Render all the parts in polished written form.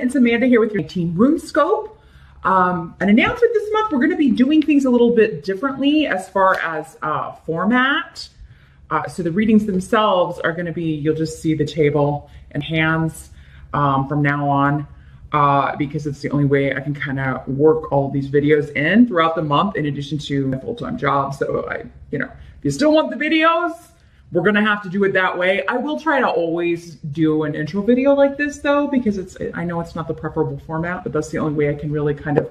it's Amanda here with your Team RuneScope. An announcement this month, we're going to be doing things a little bit differently as far as format. So the readings themselves are going to be, you'll just see the table and hands from now on, because it's the only way I can kind of work all of these videos in throughout the month in addition to my full-time job. So if you still want the videos, we're going to have to do it that way. I will try to always do an intro video like this though, because I know it's not the preferable format, but that's the only way I can really kind of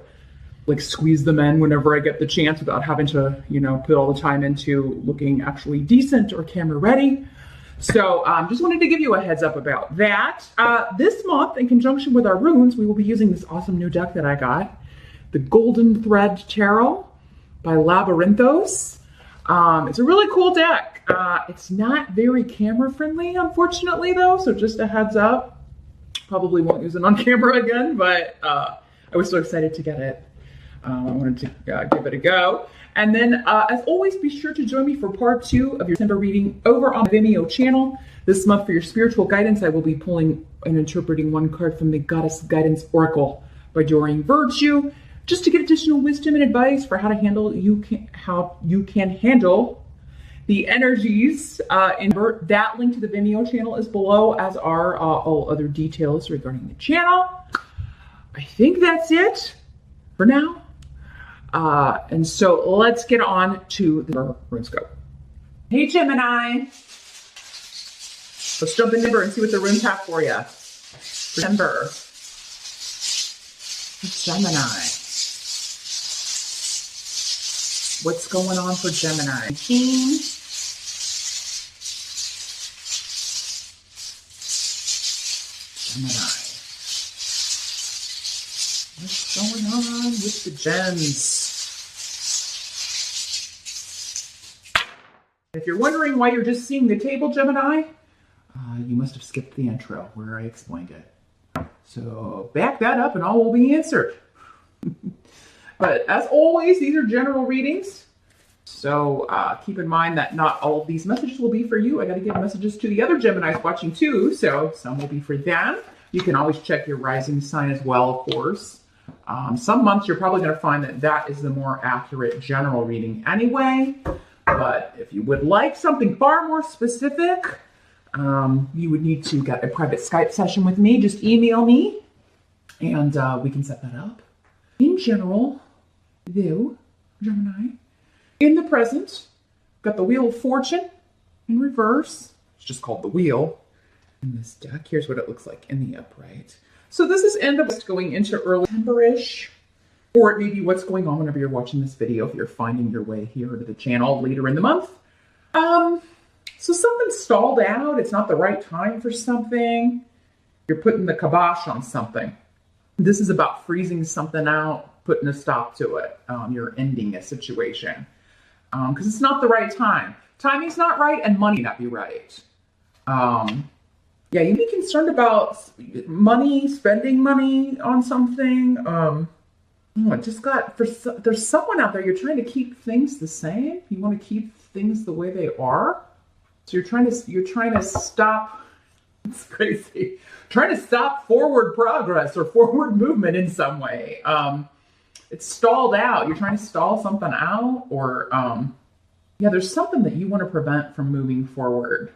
like squeeze them in whenever I get the chance without having to, put all the time into looking actually decent or camera ready. So just wanted to give you a heads up about that. This month, in conjunction with our runes, we will be using this awesome new deck that I got, the Golden Thread Tarot by Labyrinthos. It's a really cool deck. It's not very camera friendly, unfortunately, though. So just a heads up. Probably won't use it on camera again, but I was so excited to get it. I wanted to give it a go. And then, as always, be sure to join me for part 2 of your December reading over on the Vimeo channel. This month, for your spiritual guidance, I will be pulling and interpreting one card from the Goddess Guidance Oracle by Doreen Virtue, just to get additional wisdom and advice for how you can handle the energies. That link to the Vimeo channel is below, as are all other details regarding the channel. I think that's it for now. And so let's get on to the RuneScope. Hey Gemini, let's jump in December and see what the runes have for you. December. Gemini. What's going on for Gemini? Team. Gemini. What's going on with the gems? If you're wondering why you're just seeing the table, Gemini, you must have skipped the intro where I explained it. So back that up and all will be answered. But as always, these are general readings. So keep in mind that not all of these messages will be for you. I got to give messages to the other Geminis watching too. So some will be for them. You can always check your rising sign as well, of course. Some months you're probably going to find that that is the more accurate general reading anyway. But if you would like something far more specific, you would need to get a private Skype session with me. Just email me and we can set that up. In general, though, Gemini, in the present, got the Wheel of Fortune in reverse. It's just called the Wheel in this deck. Here's what it looks like in the upright. So this is end of going into early September-ish, or it may be what's going on whenever you're watching this video if you're finding your way here to the channel later in the month. So something stalled out. It's not the right time for something. You're putting the kibosh on something. This is about freezing something out, putting a stop to it. You're ending a situation because it's not the right time. Timing's not right and money may not be right. Yeah, you'd be concerned about money, spending money on something. There's someone out there, you're trying to keep things the same. You want to keep things the way they are. So you're trying to stop, it's crazy. Trying to stop forward progress or forward movement in some way. It's stalled out. You're trying to stall something out, or there's something that you want to prevent from moving forward.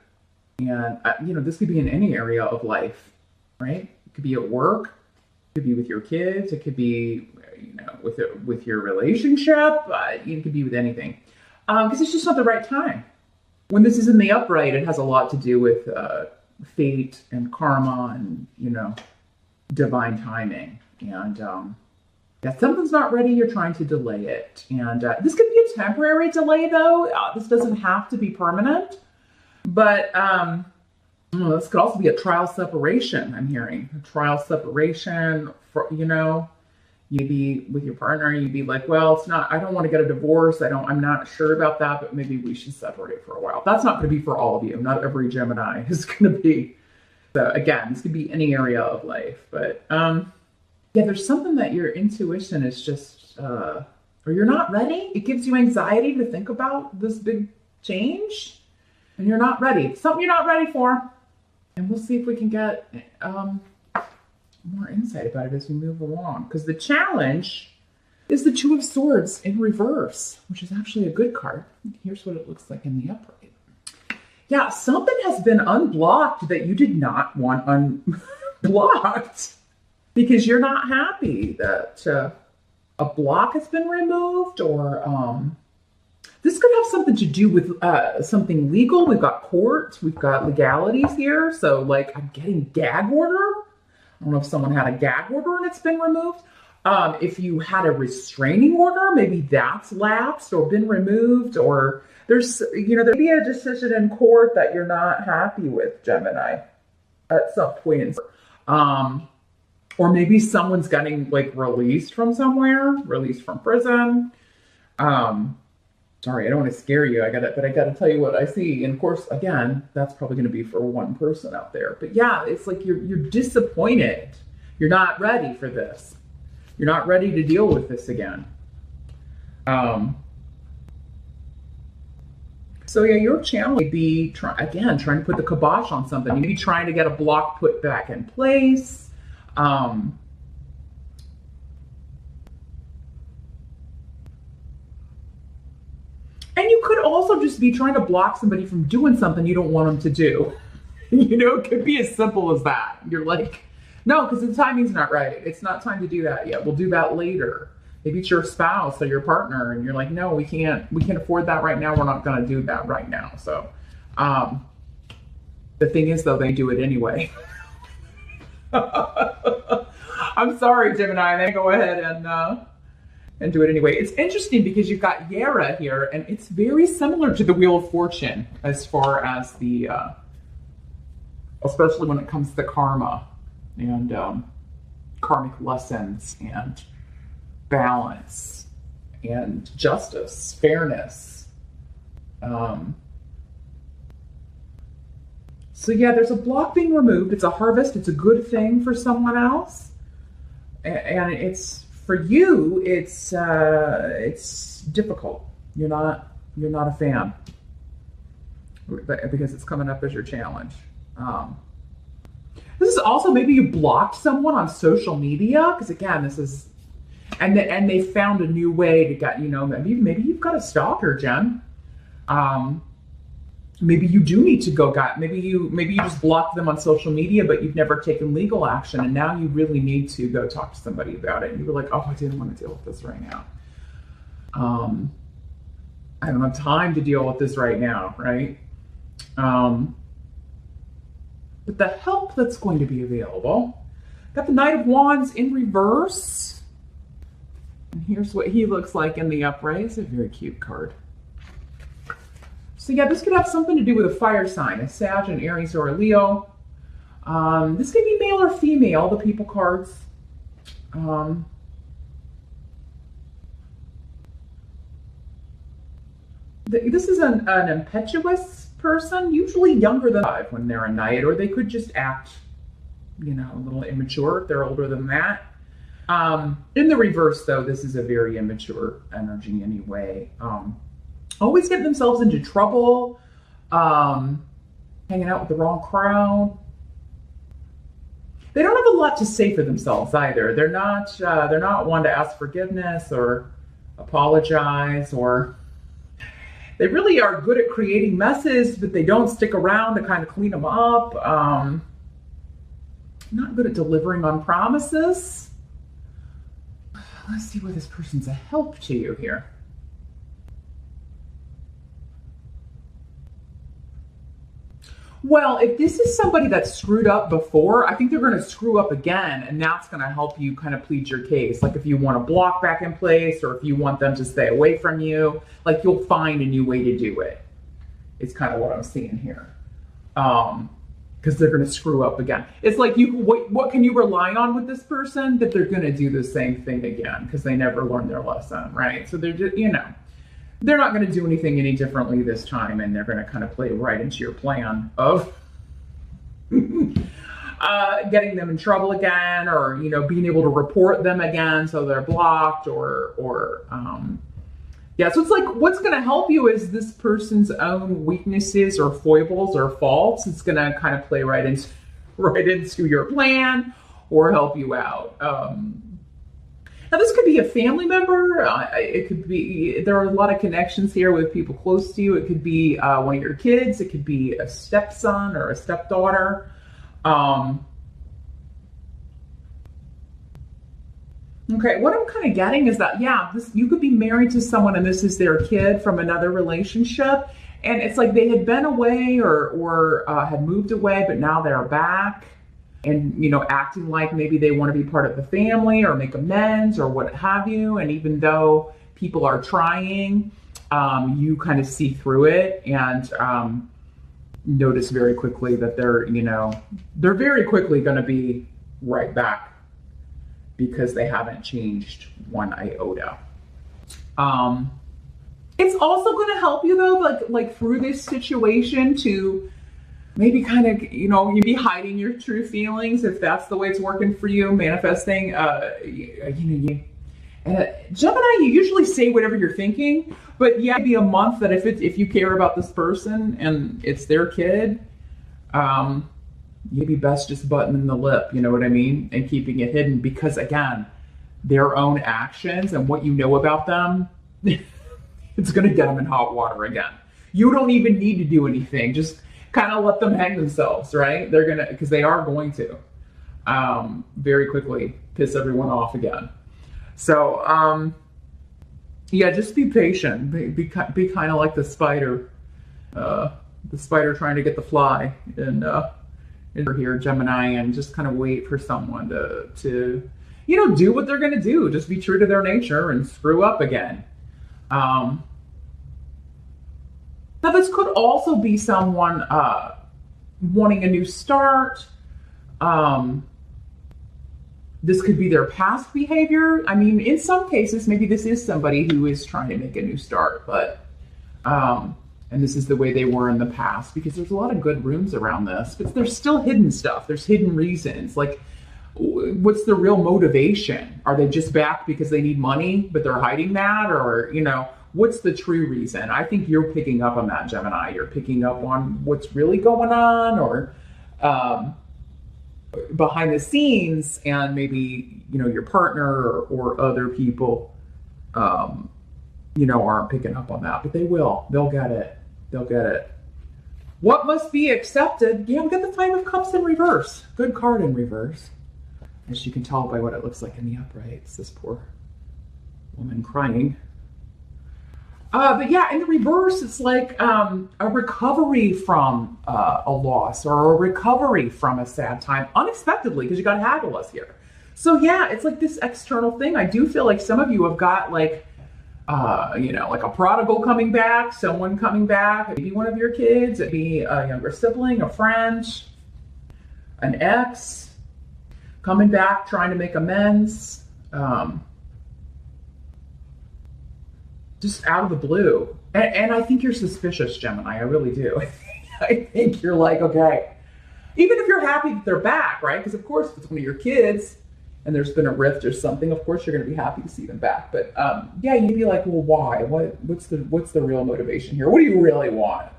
And this could be in any area of life, right? It could be at work, it could be with your kids, it could be with your relationship. It could be with anything, because it's just not the right time. When this is in the upright, it has a lot to do with fate and karma and divine timing. And something's not ready, you're trying to delay it. And this could be a temporary delay though. This doesn't have to be permanent, but this could also be a trial separation. I'm hearing a trial separation for maybe with your partner. You'd be like, well, it's not, I don't want to get a divorce, I'm not sure about that, but maybe we should separate for a while. That's not going to be for all of you. Not every Gemini is going to be. So again, this could be any area of life, but there's something that your intuition is just, or you're not ready. It gives you anxiety to think about this big change, and you're not ready. It's something you're not ready for. And we'll see if we can get more insight about it as we move along. Because the challenge is the Two of Swords in reverse, which is actually a good card. Here's what it looks like in the upright. Yeah, something has been unblocked that you did not want unblocked because you're not happy that a block has been removed, or this could have something to do with something legal. We've got court, we've got legalities here. So like I'm getting gag order. I don't know if someone had a gag order and it's been removed. If you had a restraining order, maybe that's lapsed or been removed, or there's, there may be a decision in court that you're not happy with, Gemini, at some point. Or maybe someone's getting like released from somewhere, released from prison. Sorry, I don't want to scare you. But I gotta tell you what I see. And of course, again, that's probably going to be for one person out there. But yeah, it's like you're disappointed. You're not ready for this. You're not ready to deal with this again. So yeah, your challenge would be trying to put the kibosh on something. You may be trying to get a block put back in place. And you could also just be trying to block somebody from doing something you don't want them to do. It could be as simple as that. You're like, no, because the timing's not right. It's not time to do that yet. We'll do that later. Maybe it's your spouse or your partner, and you're like, no, we can't afford that right now. We're not going to do that right now. So, the thing is, though, they do it anyway. I'm sorry, Gemini. They go ahead and do it anyway. It's interesting because you've got Yara here, and it's very similar to the Wheel of Fortune as far as the, especially when it comes to karma and karmic lessons and balance and justice, fairness. So yeah, there's a block being removed. It's a harvest. It's a good thing for someone else, and it's for you. It's difficult. You're not a fan, because it's coming up as your challenge. This is also maybe you blocked someone on social media, because again, this is, and they found a new way to get, maybe you've got a stalker, Jen. Maybe you do need to go, maybe you just blocked them on social media, but you've never taken legal action, and now you really need to go talk to somebody about it. And you were like, oh, I didn't want to deal with this right now. I don't have time to deal with this right now, right? But the help that's going to be available. Got the Knight of Wands in reverse. And here's what he looks like in the upright. It's a very cute card. So yeah, this could have something to do with a fire sign, a Sag, an Aries, or a Leo. This could be male or female, the people cards. This is an impetuous person, usually younger than 5 when they're a knight, or they could just act, a little immature if they're older than that. In the reverse, though, this is a very immature energy anyway. Always get themselves into trouble, hanging out with the wrong crowd. They don't have a lot to say for themselves either. They're not one to ask forgiveness or apologize, or they really are good at creating messes, but they don't stick around to kind of clean them up. Not good at delivering on promises. Let's see where this person's a help to you here. Well, if this is somebody that's screwed up before, I think they're going to screw up again, and that's going to help you kind of plead your case. Like if you want a block back in place, or if you want them to stay away from you, like you'll find a new way to do it. It's kind of what I'm seeing here. Because they're going to screw up again. It's like, what can you rely on with this person? That they're going to do the same thing again, because they never learned their lesson, right? So they're just, they're not going to do anything any differently this time, and they're going to kind of play right into your plan of getting them in trouble again, or being able to report them again so they're blocked, or yeah. So it's like, what's going to help you is this person's own weaknesses or foibles or faults. It's going to kind of play right into your plan, or help you out. Now, this could be a family member. It could be, there are a lot of connections here with people close to you. It could be one of your kids. It could be a stepson or a stepdaughter. Okay, what I'm kind of getting is that, yeah, you could be married to someone and this is their kid from another relationship. And it's like they had been away or had moved away, but now they're back and, you know, acting like maybe they want to be part of the family or make amends or what have you. And even though people are trying, you kind of see through it and notice very quickly that they're very quickly going to be right back, because they haven't changed one iota. It's also going to help you though, like through this situation to maybe kind of, you be hiding your true feelings if that's the way it's working for you, manifesting, Gemini, you usually say whatever you're thinking, but yeah, it'd be a month that if you care about this person and it's their kid, you'd be best just buttoning the lip, you know what I mean? And keeping it hidden, because again, their own actions and what you know about them, it's going to get them in hot water again. You don't even need to do anything. Just kind of let them hang themselves, right? Because they are going to very quickly piss everyone off again. So, yeah, just be patient. Be kind of like the spider trying to get the fly in here, Gemini, and just kind of wait for someone to do what they're going to do. Just be true to their nature and screw up again. Now, this could also be someone wanting a new start. This could be their past behavior. I mean, in some cases, maybe this is somebody who is trying to make a new start, but and this is the way they were in the past, because there's a lot of good runes around this, but there's still hidden stuff. There's hidden reasons. Like, what's the real motivation? Are they just back because they need money, but they're hiding that? Or, what's the true reason? I think you're picking up on that, Gemini. You're picking up on what's really going on, or behind the scenes, and maybe, your partner or other people, aren't picking up on that, but they will. They'll get it. What must be accepted? Yeah, we got the Five of Cups in reverse. Good card in reverse. As you can tell by what it looks like in the uprights, this poor woman crying. But yeah, in the reverse, it's like a recovery from a loss, or a recovery from a sad time, unexpectedly, because you got Hagalaz here. So yeah, it's like this external thing. I do feel like some of you have got like a prodigal coming back, someone coming back, maybe one of your kids, it'd be a younger sibling, a friend, an ex, coming back, trying to make amends, just out of the blue. And I think you're suspicious, Gemini, I really do. I think you're like, okay, even if you're happy that they're back, right? Because of course, if it's one of your kids, and there's been a rift or something, of course you're going to be happy to see them back. But yeah, you'd be like, well, why? What's the real motivation here? What do you really want?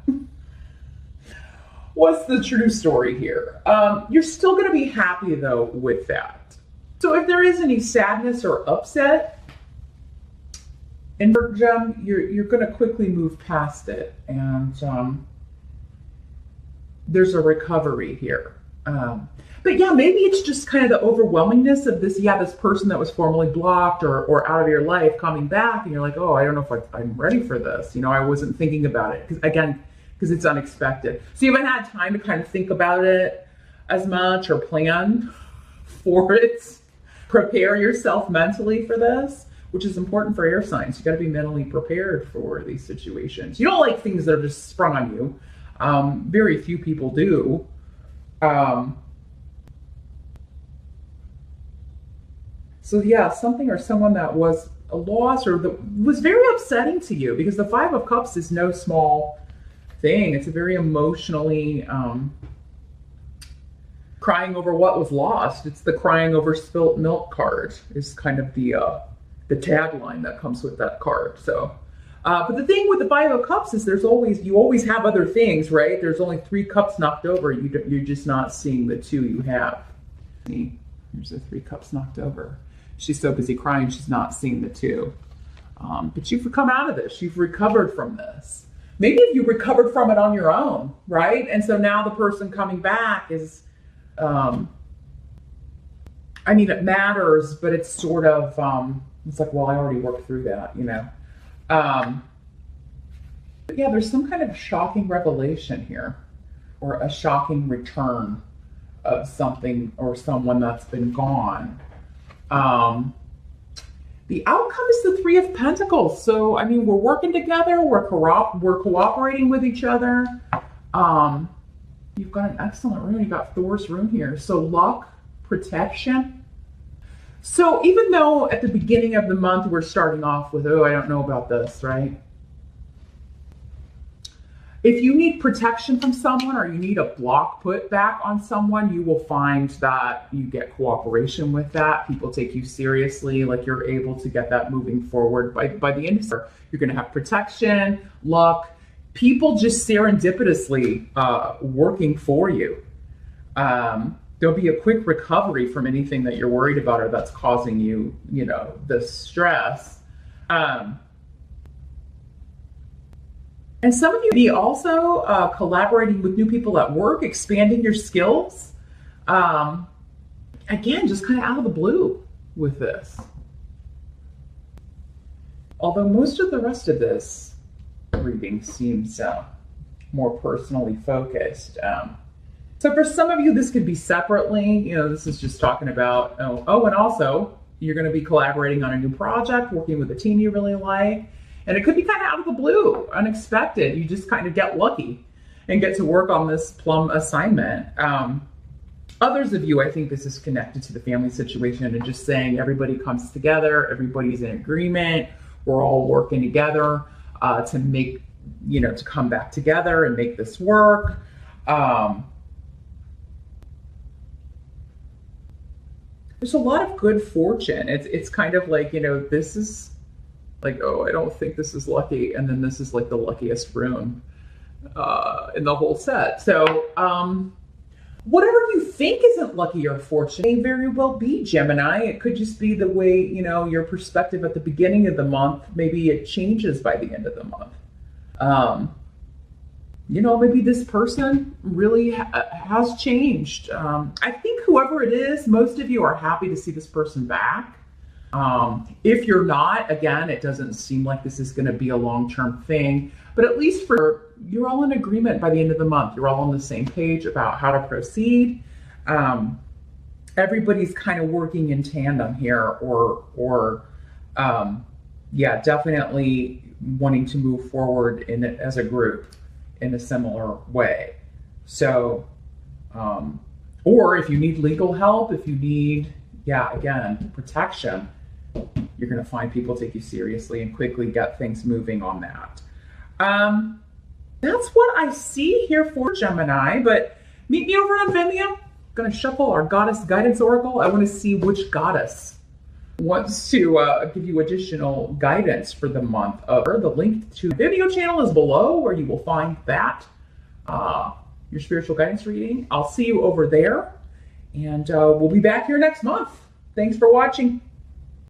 What's the true story here? You're still going to be happy though with that. So if there is any sadness or upset in your gem, you're going to quickly move past it, and there's a recovery here. But yeah, maybe it's just kind of the overwhelmingness of this person that was formerly blocked or out of your life coming back, and you're like, oh, I don't know if I'm ready for this. I wasn't thinking about it because it's unexpected. So you haven't had time to kind of think about it as much or plan for it. Prepare yourself mentally for this, which is important for air signs. You got to be mentally prepared for these situations. You don't like things that are just sprung on you. Very few people do. So yeah, something or someone that was a loss or that was very upsetting to you, because the Five of Cups is no small thing. It's a very emotionally crying over what was lost. It's the crying over spilt milk card is kind of the tagline that comes with that card. So, but the thing with the Five of Cups is you always have other things, right? There's only 3 cups knocked over. You're just not seeing the 2 you have. Here's the 3 cups knocked over. She's so busy crying, she's not seeing the 2. But you've come out of this. You've recovered from this. Maybe you recovered from it on your own, right? And so now the person coming back is, I mean, it matters, but it's sort of, it's like, well, I already worked through that, you know. But yeah, there's some kind of shocking revelation here, or a shocking return of something or someone that's been gone. The outcome is the 3 of Pentacles. So, I mean, we're working together. We're cooperating with each other. You've got an excellent rune. You've got Thor's rune here. So luck, protection. So even though at the beginning of the month, we're starting off with, oh, I don't know about this, right? If you need protection from someone, or you need a block put back on someone, you will find that you get cooperation with that. People take you seriously, like you're able to get that moving forward. By the end of the year, you're going to have protection, luck, people just serendipitously working for you. There'll be a quick recovery from anything that you're worried about or that's causing you, you know, the stress. And some of you may be also collaborating with new people at work, expanding your skills. Again, just kind of out of the blue with this. Although most of the rest of this reading seems more personally focused. So for some of you, this could be separately. You know, this is just talking about, and also you're going to be collaborating on a new project, working with a team you really like. And it could be kind of out of the blue, unexpected. You just kind of get lucky and get to work on this plum assignment. Others of you, I think this is connected to the family situation and just saying everybody comes together, everybody's in agreement, we're all working together to make, you know, to come back together and make this work. There's a lot of good fortune. It's kind of like, you know, this is like, oh, I don't think this is lucky. And then this is like the luckiest rune in the whole set. So whatever you think isn't lucky or fortunate may very well be, Gemini. It could just be the way, you know, your perspective at the beginning of the month, maybe it changes by the end of the month. You know, maybe this person really has changed. I think whoever it is, most of you are happy to see this person back. If you're not, again, it doesn't seem like this is going to be a long-term thing, but at least you're all in agreement by the end of the month. You're all on the same page about how to proceed. Everybody's kind of working in tandem here, yeah, definitely wanting to move forward in it as a group in a similar way. So, or if you need legal help, if you need, yeah, again, protection, you're going to find people take you seriously and quickly get things moving on that. That's what I see here for Gemini, but meet me over on Vimeo. I'm going to shuffle our Goddess Guidance Oracle. I want to see which goddess wants to give you additional guidance for the month. The link to the Vimeo channel is below where you will find that, your spiritual guidance reading. I'll see you over there, and we'll be back here next month. Thanks for watching.